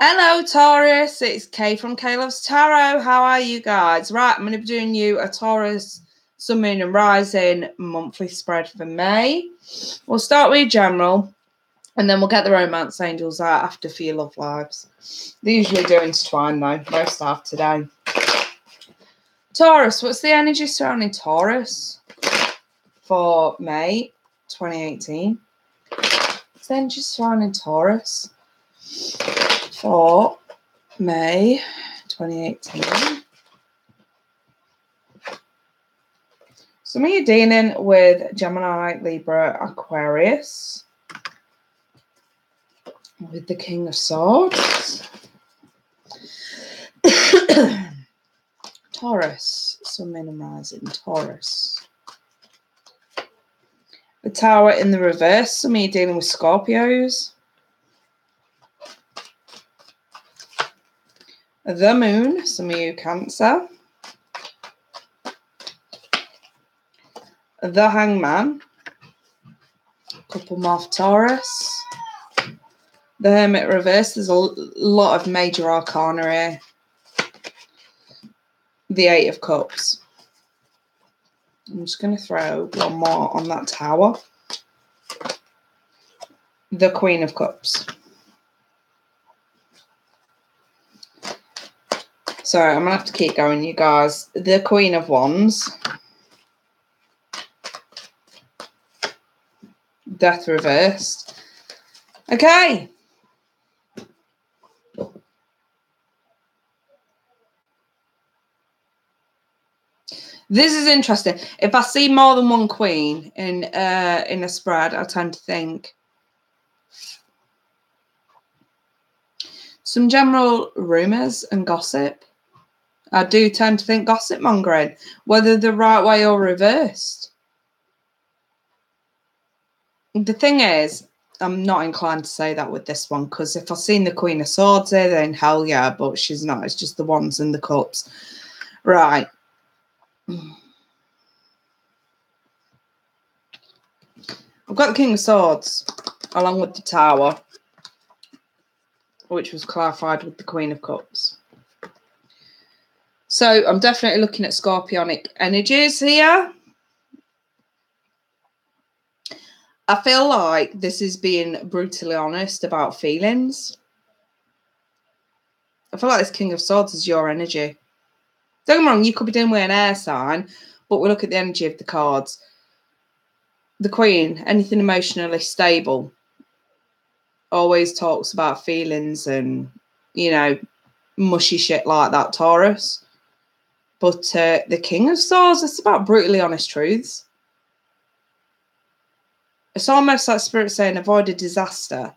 Hello, Taurus. It's Kay from Kay Loves Tarot. How are you guys? Right, I'm going to be doing you a Taurus, Sun, Moon and Rising monthly spread for May. We'll start with general, and then we'll get the romance angels out after for your love lives. They usually do intertwine, though. Most have today. Taurus, what's the energy surrounding Taurus for May 2018? What's the energy surrounding Taurus for May 2018. Some of you dealing with Gemini, Libra, Aquarius, with the King of Swords. Taurus, Sun, Moon and Rising, Taurus. The Tower in the reverse. Some of you dealing with Scorpios. The Moon, some of you Cancer. The Hangman, couple more for Taurus. The Hermit reverse, there's a lot of major arcana here. The Eight of Cups. I'm just going to throw one more on that Tower. The Queen of Cups. Sorry, I'm going to have to keep going, you guys. The Queen of Wands. Death reversed. Okay. This is interesting. If I see more than one queen in a spread, I tend to think some general rumours and gossip. I do tend to think gossip mongering, whether the right way or reversed. The thing is, I'm not inclined to say that with this one, because if I've seen the Queen of Swords here, then hell yeah, but she's not. It's just the Wands and the Cups. Right. I've got the King of Swords, along with the Tower, which was clarified with the Queen of Cups. So I'm definitely looking at scorpionic energies here. I feel like this is being brutally honest about feelings. I feel like this King of Swords is your energy. Don't get me wrong, you could be dealing with an air sign, but we look at the energy of the cards. The Queen, anything emotionally stable, always talks about feelings and, you know, mushy shit like that, Taurus. But the King of Swords, it's about brutally honest truths. It's almost like Spirit saying, avoid a disaster.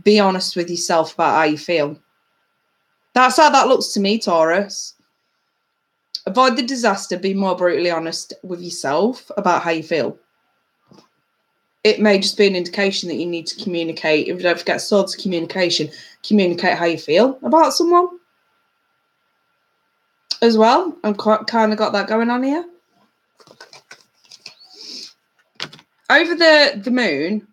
Be honest with yourself about how you feel. That's how that looks to me, Taurus. Avoid the disaster. Be more brutally honest with yourself about how you feel. It may just be an indication that you need to communicate. If you don't forget swords communication, communicate how you feel about someone as well. I've kind of got that going on here. Over the moon,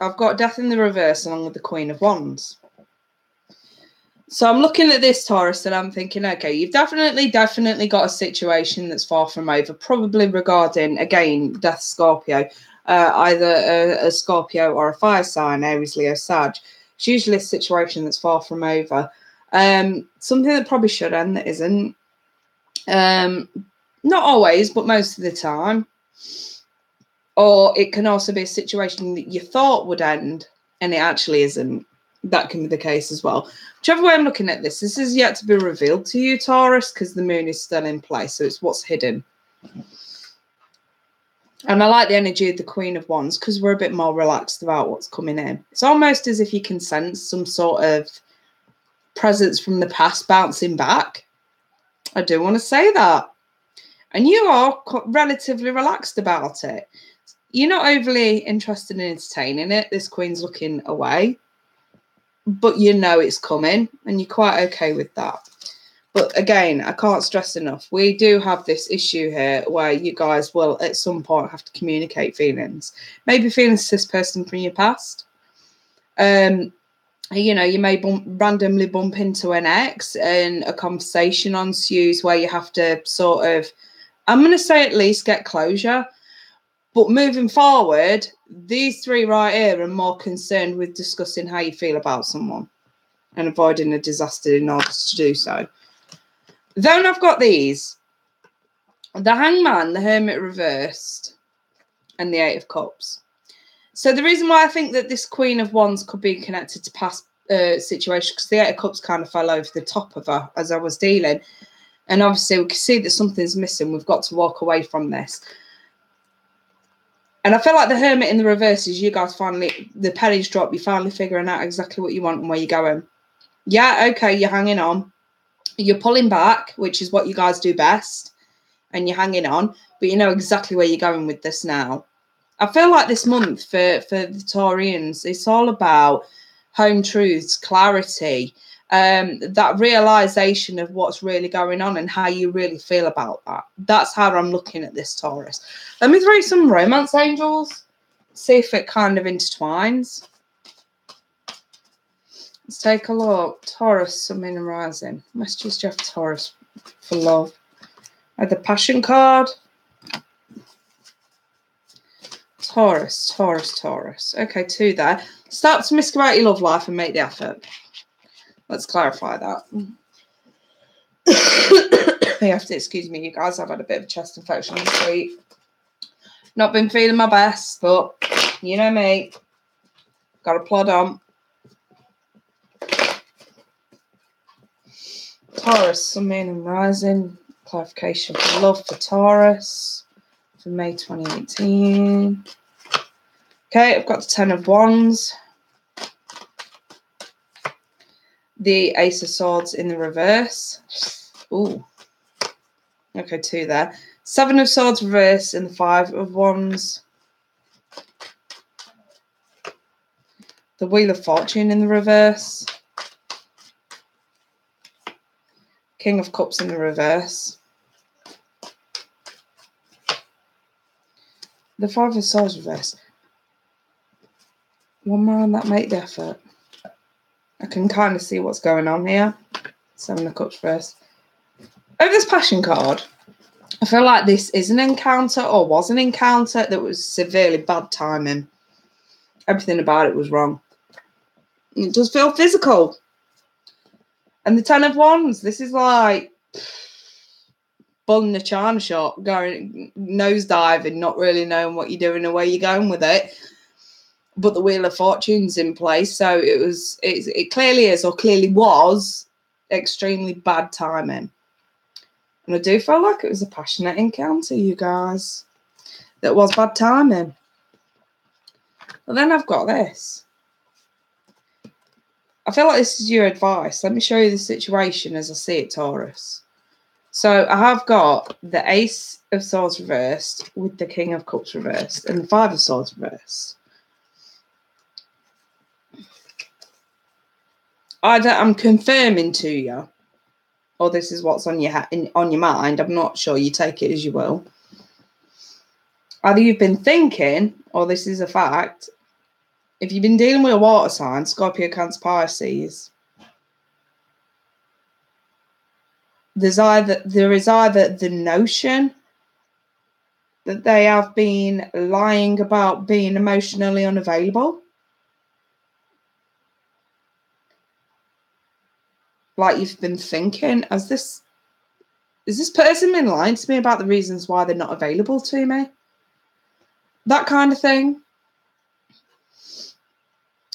I've got Death in the reverse along with the Queen of Wands. So I'm looking at this, Taurus, and I'm thinking, okay, you've definitely got a situation that's far from over, probably regarding, again, Death Scorpio, either a Scorpio or a fire sign, Aries, Leo, Sag. It's usually a situation that's far from over. Something that probably should end that isn't. Not always, but most of the time. Or it can also be a situation that you thought would end and it actually isn't. That can be the case as well. Whichever way I'm looking at this is yet to be revealed to you, Taurus, because the moon is still in place, so it's what's hidden. And I like the energy of the Queen of Wands because we're a bit more relaxed about what's coming in. It's almost as if you can sense some sort of presence from the past bouncing back. I do want to say that. And you are relatively relaxed about it. You're not overly interested in entertaining it. This Queen's looking away. But you know it's coming and you're quite okay with that. But again, I can't stress enough. We do have this issue here where you guys will at some point have to communicate feelings. Maybe feelings to this person from your past. You know, you may randomly bump into an ex and a conversation ensues where you have to sort of, I'm going to say at least get closure. But moving forward, these three right here are more concerned with discussing how you feel about someone and avoiding a disaster in order to do so. Then I've got these. The Hangman, the Hermit reversed, and the Eight of Cups. So the reason why I think that this Queen of Wands could be connected to past situation, because the Eight of Cups kind of fell over the top of her as I was dealing. And obviously we can see that something's missing. We've got to walk away from this. And I feel like the Hermit in the reverse is you guys finally, the pennies drop, you're finally figuring out exactly what you want and where you're going. Yeah, okay, you're hanging on. You're pulling back, which is what you guys do best. And you're hanging on, but you know exactly where you're going with this now. I feel like this month for the Taurians, it's all about home truths, clarity, that realization of what's really going on and how you really feel about that. That's how I'm looking at this, Taurus. Let me throw some romance angels, see if it kind of intertwines. Let's take a look. Taurus, Sun, Moon and Rising. Messages Jeff Taurus for love. The Passion card. Taurus, Taurus, Taurus. Okay, 2 there. Start to misc about your love life and make the effort. Let's clarify that. You have to excuse me, you guys. I've had a bit of a chest infection this week. Not been feeling my best, but you know me. Got to plod on. Taurus, Sun, Moon and Rising. Clarification for love for Taurus for May 2018. Okay, I've got the 10 of Wands. The Ace of Swords in the reverse. Ooh. Okay, 2 there. 7 of Swords reverse and the 5 of Wands. The Wheel of Fortune in the reverse. King of Cups in the reverse. The 5 of Swords reverse. One more on that, make the effort. I can kind of see what's going on here. 7 of Cups reverse. Over this Passion card, I feel like this is an encounter or was an encounter that was severely bad timing. Everything about it was wrong. It does feel physical. And the 10 of Wands, this is like bull in a china shop, going nosediving, not really knowing what you're doing or where you're going with it. But the Wheel of Fortune's in place, so it clearly is, or clearly was, extremely bad timing. And I do feel like it was a passionate encounter, you guys. That was bad timing. But then I've got this. I feel like this is your advice. Let me show you the situation as I see it, Taurus. So I have got the Ace of Swords reversed with the King of Cups reversed and the 5 of Swords reversed. Either I'm confirming to you, or this is what's on your mind. I'm not sure. You take it as you will. Either you've been thinking, or this is a fact. If you've been dealing with a water sign, Scorpio, Cancer, Pisces, there is either the notion that they have been lying about being emotionally unavailable. Like you've been thinking, has this person been lying to me about the reasons why they're not available to me? That kind of thing.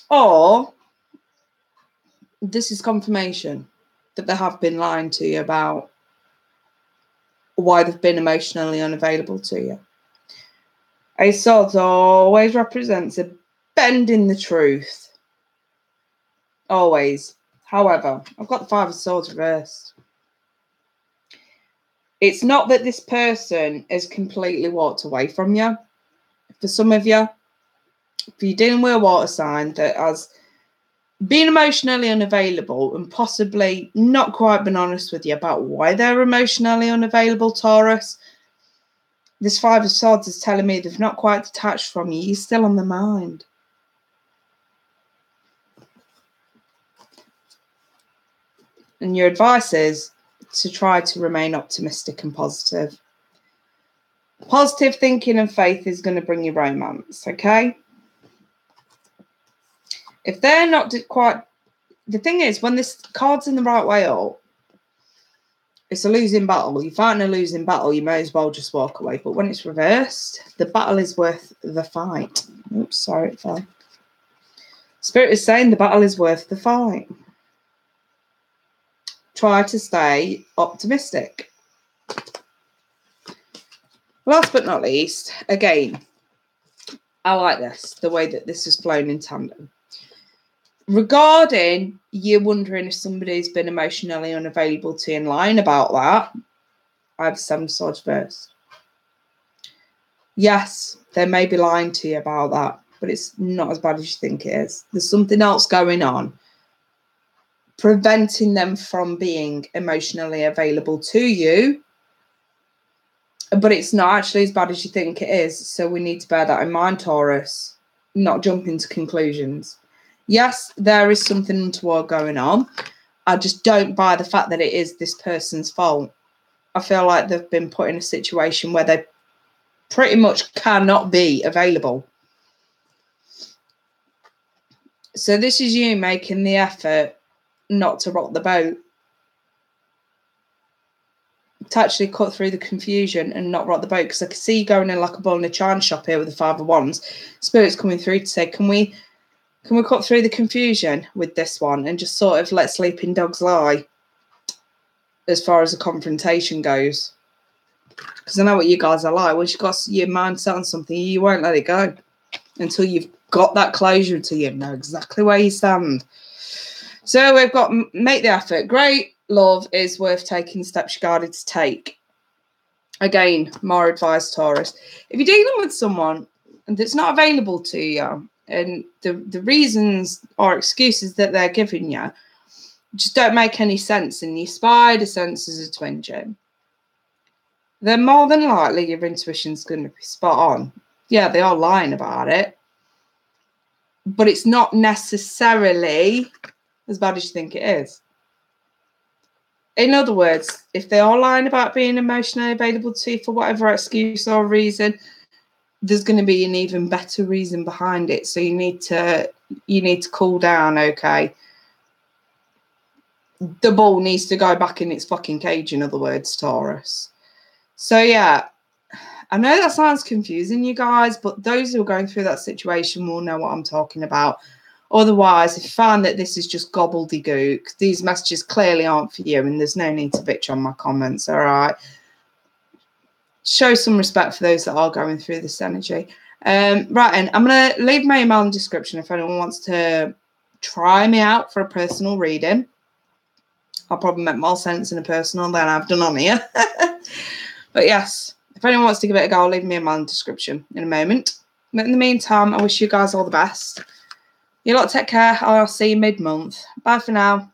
Or this is confirmation that they have been lying to you about why they've been emotionally unavailable to you. Ace of Swords always represents a bend in the truth. Always. However, I've got the 5 of Swords reversed. It's not that this person has completely walked away from you. For some of you, if you're dealing with a water sign that has been emotionally unavailable and possibly not quite been honest with you about why they're emotionally unavailable, Taurus, this 5 of Swords is telling me they've not quite detached from you. You're still on the mind. And your advice is to try to remain optimistic and positive. Positive thinking and faith is going to bring you romance, okay? If they're not quite... The thing is, when this card's in the right way up, it's a losing battle. You're fighting a losing battle, you may as well just walk away. But when it's reversed, the battle is worth the fight. Oops, sorry, it fell. Spirit is saying the battle is worth the fight. Try to stay optimistic. Last but not least, again, I like this, the way that this has flown in tandem. Regarding you wondering if somebody's been emotionally unavailable to you and lying about that, I have 7 Swords verse. Yes, they may be lying to you about that, but it's not as bad as you think it is. There's something else going on, preventing them from being emotionally available to you. But it's not actually as bad as you think it is. So we need to bear that in mind, Taurus. Not jump into conclusions. Yes, there is something untoward going on. I just don't buy the fact that it is this person's fault. I feel like they've been put in a situation where they pretty much cannot be available. So this is you making the effort not to rock the boat. To actually cut through the confusion and not rock the boat, because I can see you going in like a bull in a china shop here with the 5 of Wands. Spirit's coming through to say, can we cut through the confusion with this one and just sort of let sleeping dogs lie as far as the confrontation goes? Because I know what you guys are like. Once you've got your mind set on something, you won't let it go until you've got that closure, until you know exactly where you stand. So we've got make the effort. Great. Love is worth taking the steps you're guided to take. Again, more advice, Taurus. If you're dealing with someone that's not available to you, and the reasons or excuses that they're giving you just don't make any sense, and your spider senses are twinging, then more than likely your intuition's going to be spot on. Yeah, they are lying about it, but it's not necessarily as bad as you think it is. In other words, if they are lying about being emotionally available to you for whatever excuse or reason, there's going to be an even better reason behind it. So you need to cool down, okay? The ball needs to go back in its fucking cage, in other words, Taurus. So yeah, I know that sounds confusing, you guys, but those who are going through that situation will know what I'm talking about. Otherwise, if you find that this is just gobbledygook, these messages clearly aren't for you, and there's no need to bitch on my comments, all right? Show some respect for those that are going through this energy. Right, and I'm going to leave my email in the description if anyone wants to try me out for a personal reading. I'll probably make more sense in a personal than I've done on here. But yes, if anyone wants to give it a go, I'll leave me a email in the description in a moment. But in the meantime, I wish you guys all the best. You lot take care. I'll see you mid-month. Bye for now.